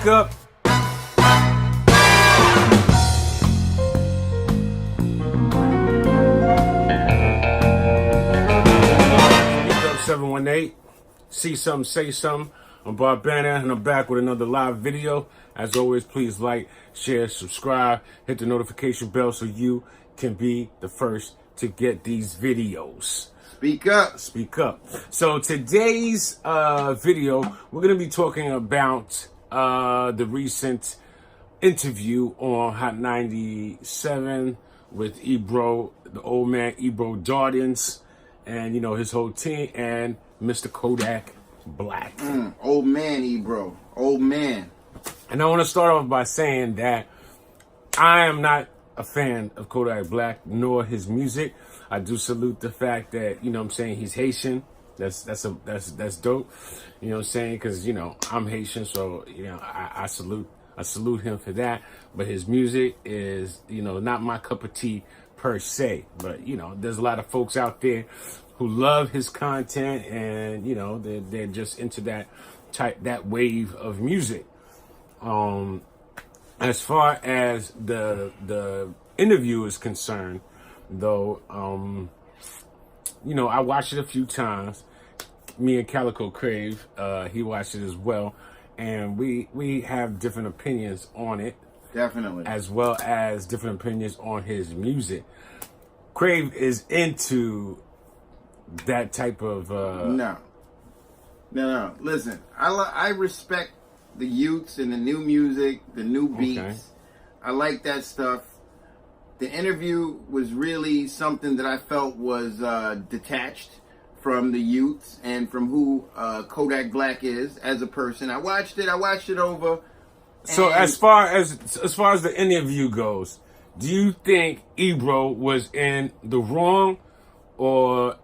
Speak up. Speak up 718. See something, say something. I'm Bob Banner, and I'm back with another live video. As always, please like, share, subscribe, hit the notification bell so you can be the first to get these videos. Speak up. Speak up. So today's video, we're going to be talking about the recent interview on Hot 97 with Ebro, the old man Ebro Jardins, and you know his whole team, and Mr. Kodak Black. Old man Ebro. Old man. And I want to start off by saying that I am not a fan of Kodak Black nor his music. I do salute the fact that, you know what I'm saying, he's Haitian. That's dope. You know what I'm saying? Because, you know, I'm Haitian, so, you know, I salute him for that. But his music is, you know, not my cup of tea per se. But, you know, there's a lot of folks out there who love his content, and, you know, they're just into that wave of music. As far as the interview is concerned, though, you know, I watched it a few times. Me and Calico Crave, he watched it as well, and we have different opinions on it. Definitely. As well as different opinions on his music. Crave is into that type of No. Listen, I respect the youths and the new music, the new beats. Okay. I like that stuff. The interview was really something that I felt was detached from the youths and from who Kodak Black is as a person. I watched it over. So as far as the interview goes, do you think Ebro was in the wrong, or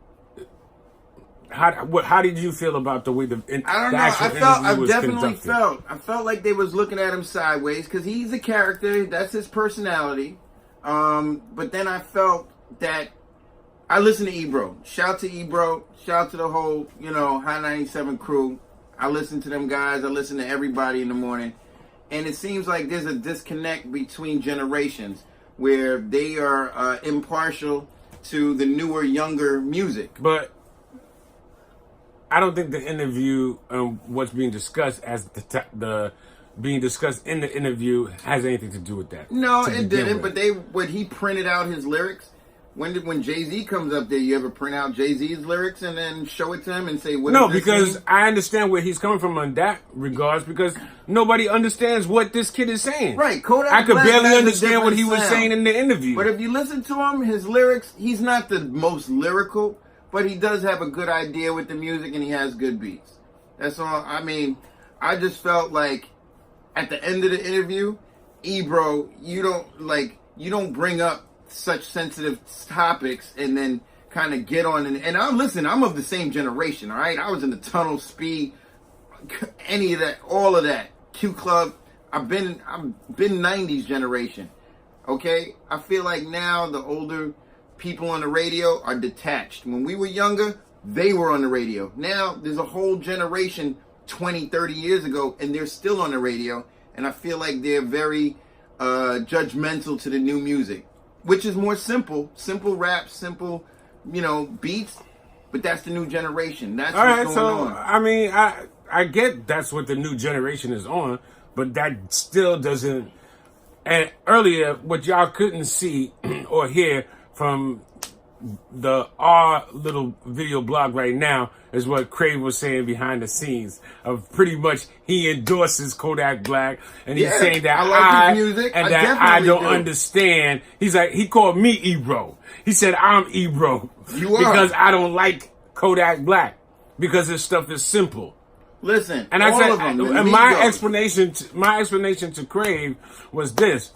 how did you feel about the way the actual interview was conducted? I felt like they was looking at him sideways because he's a character. That's his personality. But then I felt that I listened to Ebro. Shout to Ebro. Shout to the whole, you know, High 97 crew. I listen to them guys. I listen to everybody in the morning. And it seems like there's a disconnect between generations where they are impartial to the newer, younger music. But I don't think the interview and what's being discussed as the being discussed in the interview has anything to do with that. No, it didn't. But when he printed out his lyrics, when Jay-Z comes up there, you ever print out Jay-Z's lyrics and then show it to him and say, what No, does this because mean? I understand where he's coming from in that regards, because nobody understands what this kid is saying. Right. Kodak I could Black barely has a understand what he different was sound. saying in the interview. But if you listen to him, his lyrics, he's not the most lyrical, but he does have a good idea with the music and he has good beats. That's all. I mean, I just felt like at the end of the interview, Ebro, you don't bring up such sensitive topics and then kind of get on and I'm of the same generation, all right? I was in the Tunnel, Speed, any of that, all of that. Q Club. I've been 90s generation. Okay? I feel like now the older people on the radio are detached. When we were younger, they were on the radio. Now there's a whole generation 20, 30 years ago, and they're still on the radio, and I feel like they're very judgmental to the new music, which is more simple rap, simple, you know, beats, but that's the new generation. That's what's going on. I mean, I get that's what the new generation is on, but that still doesn't. And earlier, what y'all couldn't see or hear from our little video blog right now is what Crave was saying behind the scenes. Of pretty much he endorses Kodak Black, and he's saying that I like his music. And that I don't understand. He's like, he called me Ebro. He said I'm Ebro because I don't like Kodak Black because his stuff is simple. Listen, and I said, and my explanation to Crave was this: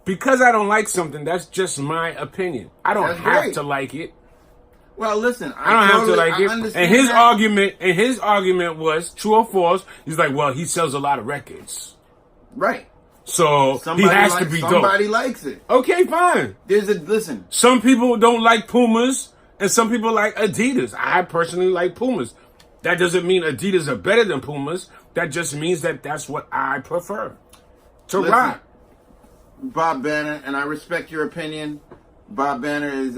because I don't like something, that's just my opinion. I don't have to like it. Well, listen, I don't have to like it. And his argument was true or false. He's like, well, he sells a lot of records, right? So he has to be dope. Somebody likes it. Okay, fine. Listen. Some people don't like Pumas, and some people like Adidas. I personally like Pumas. That doesn't mean Adidas are better than Pumas. that just means that that's what I prefer to Listen, rock. Bob Banner, and I respect your opinion. Bob Banner is,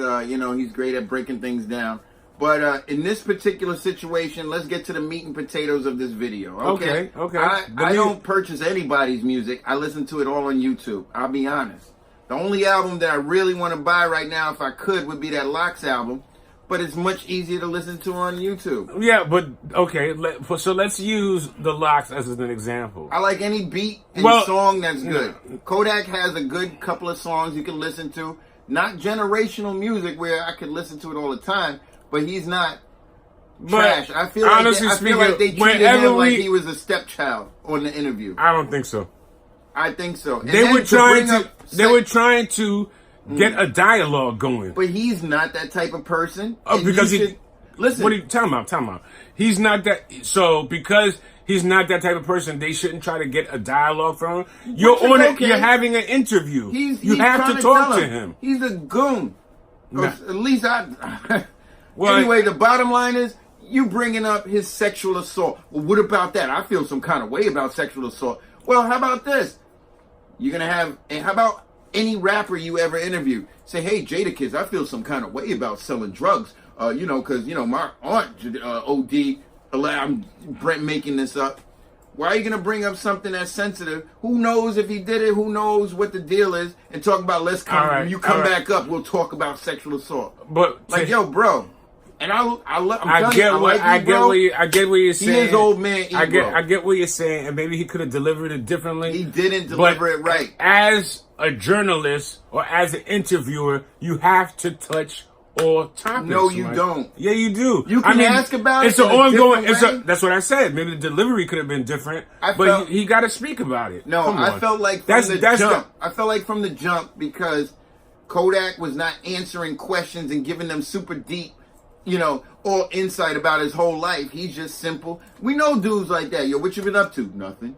he's great at breaking things down. But in this particular situation, let's get to the meat and potatoes of this video. Okay. I don't purchase anybody's music. I listen to it all on YouTube. I'll be honest. The only album that I really want to buy right now, if I could, would be that Locks album. But it's much easier to listen to on YouTube. Yeah, but okay. So let's use the Locks as an example. I like any beat and song that's good. Kodak has a good couple of songs you can listen to. Not generational music where I could listen to it all the time. But he's not trash. I feel like they treated him like he was a stepchild on the interview. I don't think so. I think so. And they were trying to get a dialogue going. But he's not that type of person. Because listen. What are you talking about? He's not that. So because he's not that type of person, they shouldn't try to get a dialogue from him. You're having an interview. You have to talk to him. He's a goon. Nah. At least anyway, the bottom line is, you bringing up his sexual assault. Well, what about that? I feel some kind of way about sexual assault. Well, how about this? How about any rapper you ever interview? Say, hey, Jadakiss, I feel some kind of way about selling drugs. Because, my aunt OD, I'm making this up. Why are you going to bring up something that's sensitive? Who knows if he did it? Who knows what the deal is? And talk about, when you come back up, we'll talk about sexual assault. But yo, bro. And I get what you're saying. He is old man Ebro. I get what you're saying, and maybe he could have delivered it differently. He didn't deliver it right. As a journalist or as an interviewer, you have to touch all topics. No, you don't. Yeah, you do. You can ask about it's it. It's an ongoing. That's what I said. Maybe the delivery could have been different, but he got to speak about it. No, I felt like from the jump. I felt like from the jump because Kodak was not answering questions and giving them super deep, all insight about his whole life. He's just simple. We know dudes like that. Yo, what you been up to? Nothing.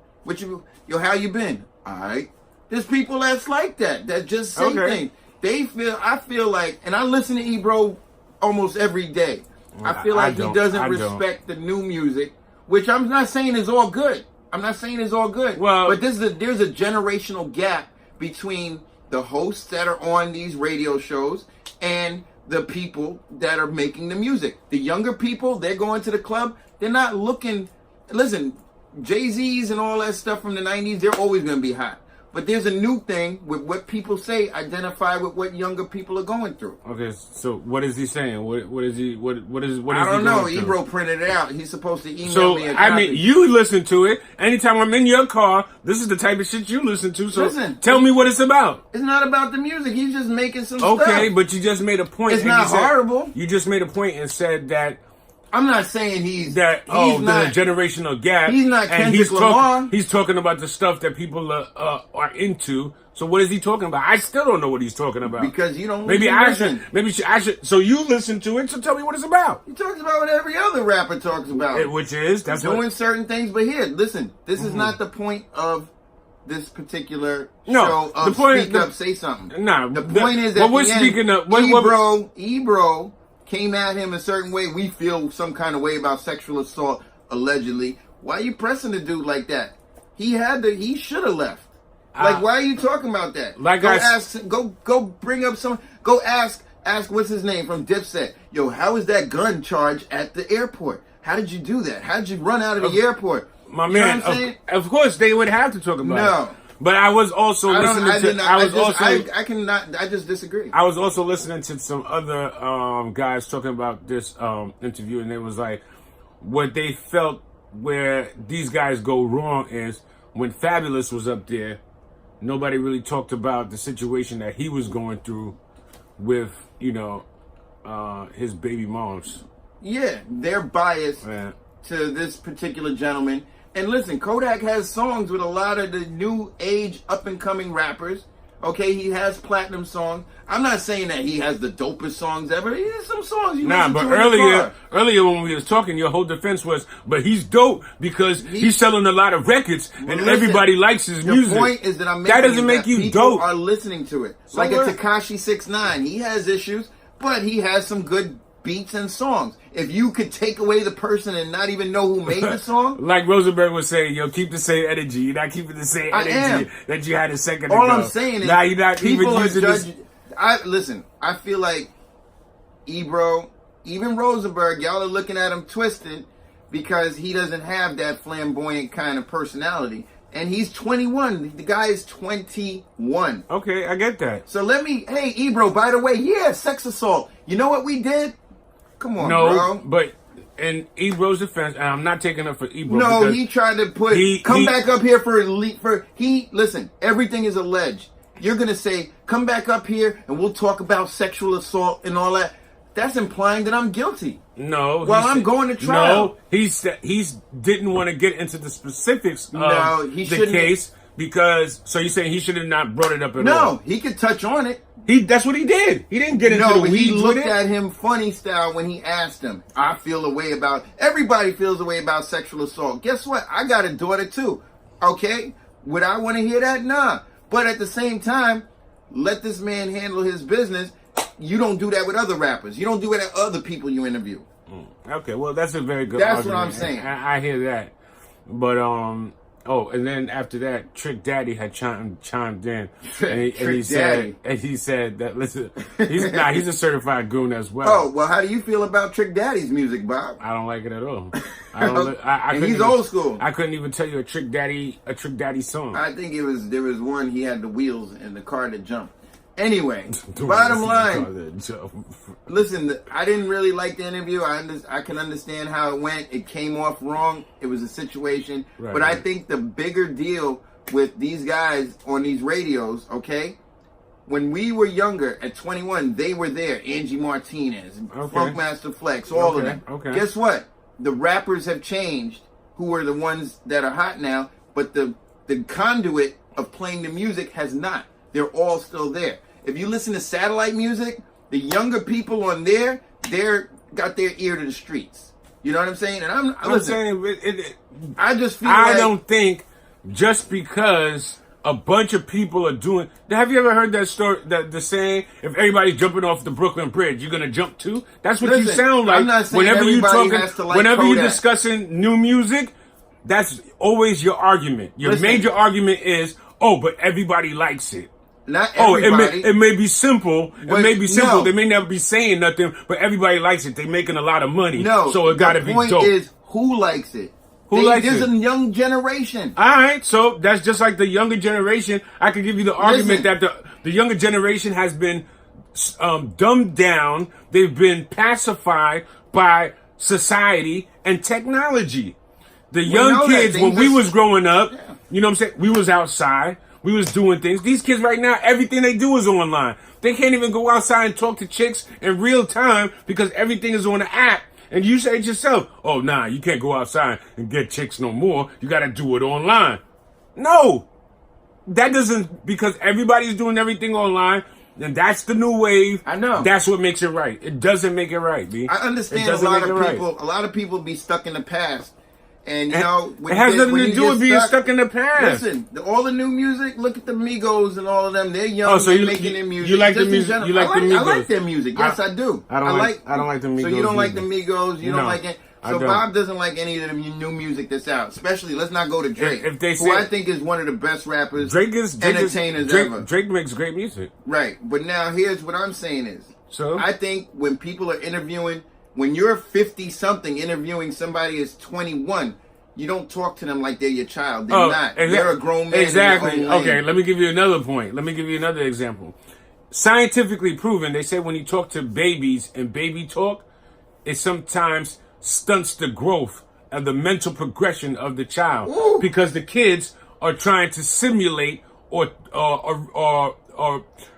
How you been? All right. There's people that's like that just say things. I feel like, and I listen to Ebro almost every day. I feel like he doesn't respect the new music, which I'm not saying is all good. Well, but there's a generational gap between the hosts that are on these radio shows and the people that are making the music. The younger people, they're going to the club. They're not looking. Listen, Jay-Z's and all that stuff from the 90s, they're always going to be hot. But there's a new thing with what people say, identify with what younger people are going through. Okay, so what is he saying? What is he I don't know. Ebro printed it out. He's supposed to email me a copy. You listen to it. Anytime I'm in your car, this is the type of shit you listen to. So tell me what it's about. It's not about the music. He's just making some stuff. Okay, but you just made a point. It's not horrible. You just made a point and said that I'm not saying he's not the generational gap. He's not Kendrick Lamar. He's talking about the stuff that people are into. So what is he talking about? I still don't know what he's talking about. Because you don't. Maybe I should. So you listen to it. So tell me what it's about. He talks about what every other rapper talks about, which is doing certain things. But here, listen. This is not the point of this particular show. The point Speak Up, Say Something. No, the point is that we're speaking of. Ebro came at him a certain way. We feel some kind of way about sexual assault, allegedly. Why are you pressing the dude like that? He should have left. Why are you talking about that? Go bring up go ask what's his name from Dipset. Yo, how is that gun charge at the airport? How did you do that? How did you run out of the airport? My man, of course they would have to talk about it. No. But I was also listening I just disagree. I was also listening to some other guys talking about this interview, and it was like what they felt where these guys go wrong is when Fabulous was up there, nobody really talked about the situation that he was going through with, his baby moms. Yeah, they're biased to this particular gentleman. And listen, Kodak has songs with a lot of the new age up and coming rappers. Okay, he has platinum songs. I'm not saying that he has the dopest songs ever. He has some songs you listen to in the car. Earlier when we was talking, your whole defense was, but he's dope because he's selling a lot of records and everybody likes his music. The point is that that doesn't make you people dope. Are listening to it. So like a Tekashi 6ix9ine, he has issues, but he has some good beats and songs. If you could take away the person and not even know who made the song, like Rosenberg was saying, yo, keep the same energy. You're not keeping the same energy that you had a second ago. All I'm saying is, now you're not people even are using judging. Listen, I feel like Ebro, even Rosenberg, y'all are looking at him twisted because he doesn't have that flamboyant kind of personality. And he's 21. The guy is 21. Okay, I get that. So hey, Ebro, by the way, yeah, sex assault. You know what we did? Come on, bro. But in Ebro's defense, and I'm not taking up for Ebro. No, he tried to put, back up here listen, everything is alleged. You're going to say, come back up here and we'll talk about sexual assault and all that. That's implying that I'm guilty. No. Well, I'm going to trial. No, he didn't want to get into the specifics of the case because, so you're saying he should have not brought it up at all? No, he could touch on it. That's what he did. He didn't get into the weeds with it. He looked at him funny style when he asked him. I feel a way about, everybody feels a way about sexual assault. Guess what? I got a daughter too. Okay? Would I want to hear that? Nah. But at the same time, let this man handle his business. You don't do that with other rappers. You don't do it at other people you interview. Okay, well, that's a very good argument. That's what I'm saying. I hear that. But, and then after that, Trick Daddy had chimed in. And he said that, listen, he's a certified goon as well. Oh, well, how do you feel about Trick Daddy's music, Bob? I don't like it at all. And he's old school. I couldn't even tell you a Trick Daddy song. I think there was one, he had the wheels and the car that jumped. Anyway, bottom line, listen, I didn't really like the interview. I can understand how it went. It came off wrong. It was a situation. Right, but I think the bigger deal with these guys on these radios, okay, when we were younger at 21, they were there. Angie Martinez, Funkmaster Flex, all of them. Okay. Guess what? The rappers have changed, who are the ones that are hot now, but the conduit of playing the music has not. They're all still there. If you listen to satellite music, the younger people on there, they're got their ear to the streets. You know what I'm saying? And I just feel I don't think just because a bunch of people are doing. Have you ever heard that story? The saying, if everybody's jumping off the Brooklyn Bridge, you're gonna jump too. That's what you sound like. I'm not saying whenever you're discussing new music. That's always your argument. Your major argument is, but everybody likes it. Not everybody. It may be simple. It may be simple. They may never be saying nothing, but everybody likes it. They're making a lot of money. No, so it got to be dope. The point is, who likes it? There's a young generation. All right, so that's just like the younger generation. I could give you the argument that the younger generation has been dumbed down. They've been pacified by society and technology. The young kids, when we was growing up, you know what I'm saying? We was outside. We was doing things. These kids right now, everything they do is online. They can't even go outside and talk to chicks in real time because everything is on the app. And you say it yourself, oh, nah, you can't go outside and get chicks no more. You got to do it online. No. That doesn't, because everybody's doing everything online, and that's the new wave. I know. That's what makes it right. It doesn't make it right, B. I understand a lot of people be stuck in the past. And, you know, it has nothing to do with being stuck in the past. Listen, all the new music, look at the Migos and all of them. They're young, they're making their music. You like the music? You like the Migos? I like their music. Yes, I do. I don't like the Migos. So you don't like the Migos? You don't like it? So Bob doesn't like any of the new music that's out. Especially, let's not go to Drake, who I think is one of the best rappers, entertainers ever. Drake makes great music. Right. But now, here's what I'm saying is, I think when people are interviewing, when you're 50-something interviewing somebody is 21, you don't talk to them like they're your child. They're not. They're a grown man. Exactly. Okay, let me give you another point. Let me give you another example. Scientifically proven, they say when you talk to babies and baby talk, it sometimes stunts the growth and the mental progression of the child. Ooh. Because the kids are trying to simulate or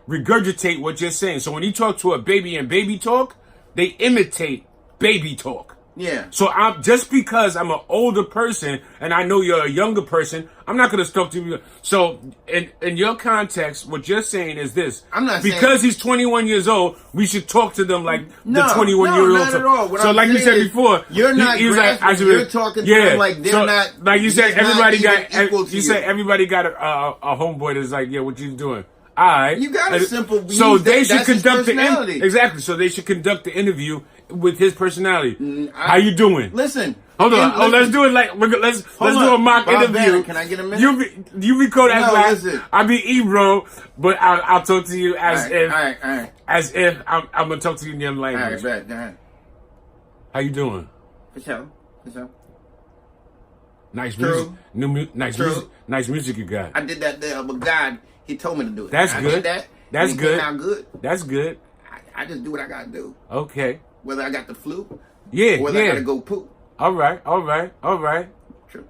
regurgitate what you're saying. So when you talk to a baby in baby talk, they imitate baby talk. Yeah. So just because I'm an older person and I know you're a younger person, I'm not going to talk to you. So in your context, what you're saying is this. I'm not because he's 21 years old, we should talk to them like the 21-year-old. No, not at all. So like you said before, you're not grasping, you're talking to them like they're not. Like you said, everybody got a homeboy that's like, yeah, what you doing? All right. You got a simple. So they should that's his conduct the personality. exactly. So they should conduct the interview with his personality. How you doing? Listen. Hold on. Listen. Let's do it like let's do on. a mock Bob interview. Bannon, can I get a minute? You be Kodak No, Black. listen. I be Ebro, but I'll talk to you as All right. as if I'm gonna talk to you in your All language. right, bet. How you doing? For sure. Nice True. music. Nice music you got. I did that there, but God, He told me to do it. That's I good. Did that. That's and it good. Came out good. That's good. I just do what I gotta do. Okay. Whether I got the flu, Yeah. or whether yeah. I gotta go poop. All right. True.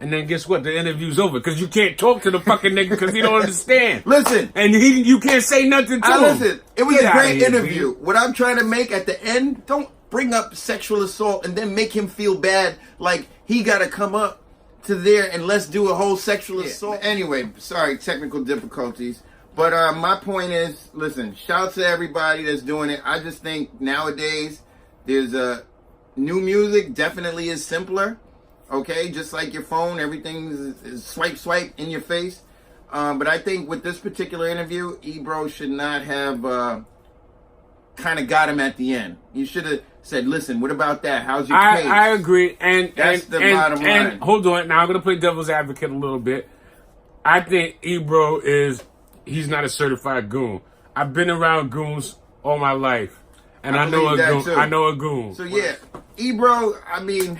And then guess what? The interview's over because you can't talk to the fucking nigga because he don't understand. Listen. And you can't say nothing to him. Listen. It was Get a outta great here, interview. B. What I'm trying to make at the end, don't bring up sexual assault and then make him feel bad like he gotta come up to there and let's do a whole sexual assault. Anyway, sorry, technical difficulties. But my point is, listen, shout out to everybody that's doing it. I just think nowadays there's new music definitely is simpler. Okay, just like your phone, everything is swipe in your face. But I think with this particular interview, Ebro should not have kind of got him at the end. You should have said, "Listen, what about that? How's your case?" I agree, and That's the bottom line. And hold on, now I'm gonna play devil's advocate a little bit. I think Ebro he's not a certified goon. I've been around goons all my life, and I know a believe that goon. too. I know a goon. So yeah, Ebro, I mean,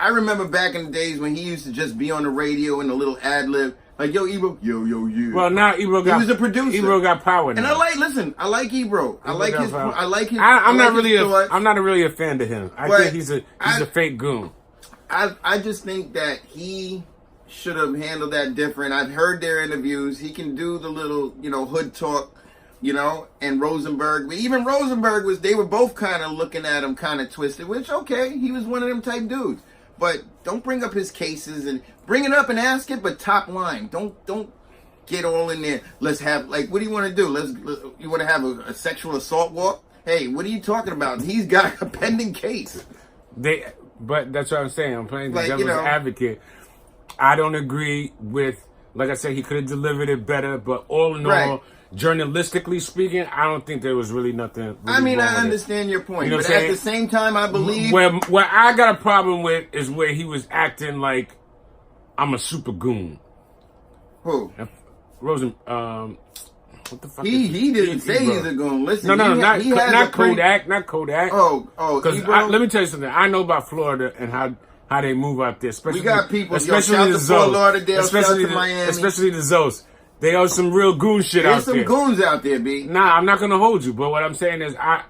I remember back in the days when he used to just be on the radio and a little ad lib, like, yo, Ebro, yo, yeah. Well, now Ebro got. He was a producer. Ebro got power now. And I like Ebro. I like his. I'm not like really. his thoughts. I'm not really a fan of him. I But think he's a fake goon. I just think that he should have handled that different. I've heard their interviews. He can do the little, hood talk, and Rosenberg. But even Rosenberg they were both kind of looking at him kind of twisted, which, okay, he was one of them type dudes. But don't bring up his cases and bring it up and ask it, but top line. Don't get all in there. Let's have, what do you want to do? You want to have a sexual assault walk? Hey, what are you talking about? He's got a pending case. But that's what I'm saying. I'm playing the Like, devil's advocate. I don't agree with, like I said, he could have delivered it better, but all in all, journalistically speaking, I don't think there was really nothing. Really I mean, wrong I with understand your point, You know but what I'm at the same time, I believe. Where I got a problem with is where he was acting like I'm a super goon. Who? Rosen, what the fuck? He didn't say he's a goon. Listen, No, not Kodak. not Kodak. Oh, because let me tell you something. I know about Florida and how they move out there. Especially, we got people. especially Yo, the shout to Fort Zoes, Lauderdale, shout to Miami. especially the Zoes. They are some real goon shit There's out some there. goons out there, B. Nah, I'm not gonna hold you. But what I'm saying is, I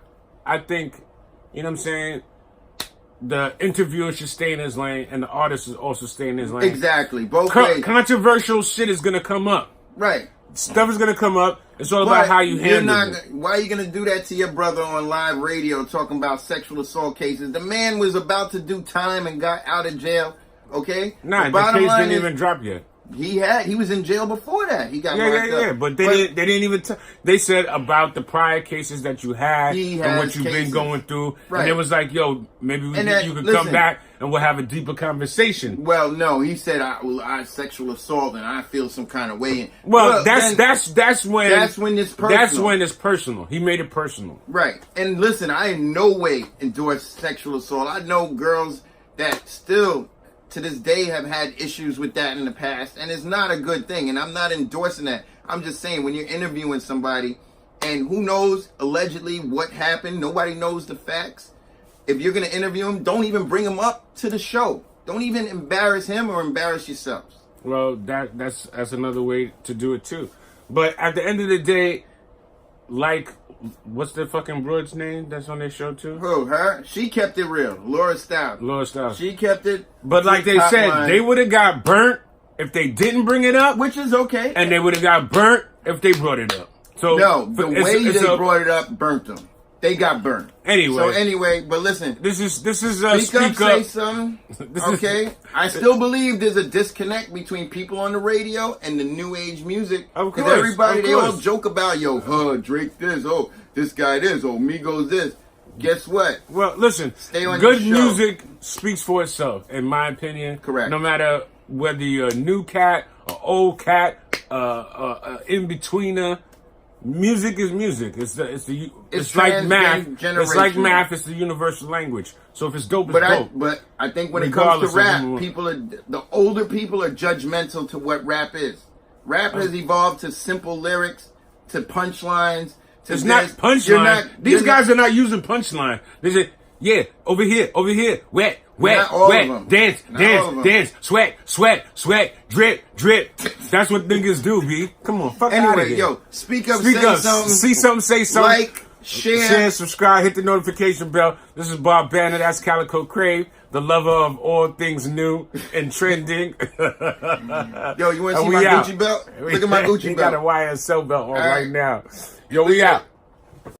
think, you know what I'm saying. The interviewer should stay in his lane, and the artist is also stay in his lane. Exactly, both ways. Controversial shit is gonna come up. Right. Stuff is gonna come up. It's all about how you handle it. Why are you gonna do that to your brother on live radio talking about sexual assault cases? The man was about to do time and got out of jail. Okay. Nah, the case didn't even drop yet. He was in jail before that. He got locked up. But they didn't even. They said about the prior cases that you had and what you've been going through, and it was like, yo, maybe you could come back and we'll have a deeper conversation. Well, no, he said I sexual assault and I feel some kind of way. Well, that's when it's personal. That's when it's personal. He made it personal. Right. And listen, I in no way endorse sexual assault. I know girls that still to this day have had issues with that in the past, and it's not a good thing, and I'm not endorsing that. I'm just saying, when you're interviewing somebody and who knows allegedly what happened, nobody knows the facts. If you're going to interview him, don't even bring him up to the show. Don't even embarrass him or embarrass yourselves. Well, that's another way to do it too. But at the end of the day, what's the fucking broad's name that's on their show too? Who, her? She kept it real. Laura Stiles. She kept it. But like they said, they would have got burnt if they didn't bring it up. Which is okay. And they would have got burnt if they brought it up. So no, the way they brought it up burnt them. They got burnt. Anyway. But listen. This is speak up, say something. Okay? I still believe there's a disconnect between people on the radio and the new age music. Of course. They all joke about, Drake this, this guy this, Migos this. Guess what? Well, listen. Stay on good your show. music speaks for itself, in my opinion. Correct. No matter whether you're a new cat, an old cat, in-betweener. Music is music. It's It's like math. It's like transgenerational. math. It's the universal language. So if it's dope, it's But dope. I think when it comes to Regardless of rap, who- the older people are judgmental to what rap is. Rap has evolved to simple lyrics, to punchlines. To It's not punchline. These guys are not using punchline. They say, yeah, over here, wet, Not all wet, of them. dance, Not all of them. dance, sweat, drip. That's what niggas do, B. Come on, fuck out of Anyway, here. yo, speak up, Speak say up, something. see something, say something. Like, share. Subscribe, hit the notification bell. This is Bob Banner. That's Calico Crave, the lover of all things new and trending. Yo, you want to see And my we out. Gucci belt? Look at my Gucci He belt. got a YSL belt on All right right. now. Yo, we out.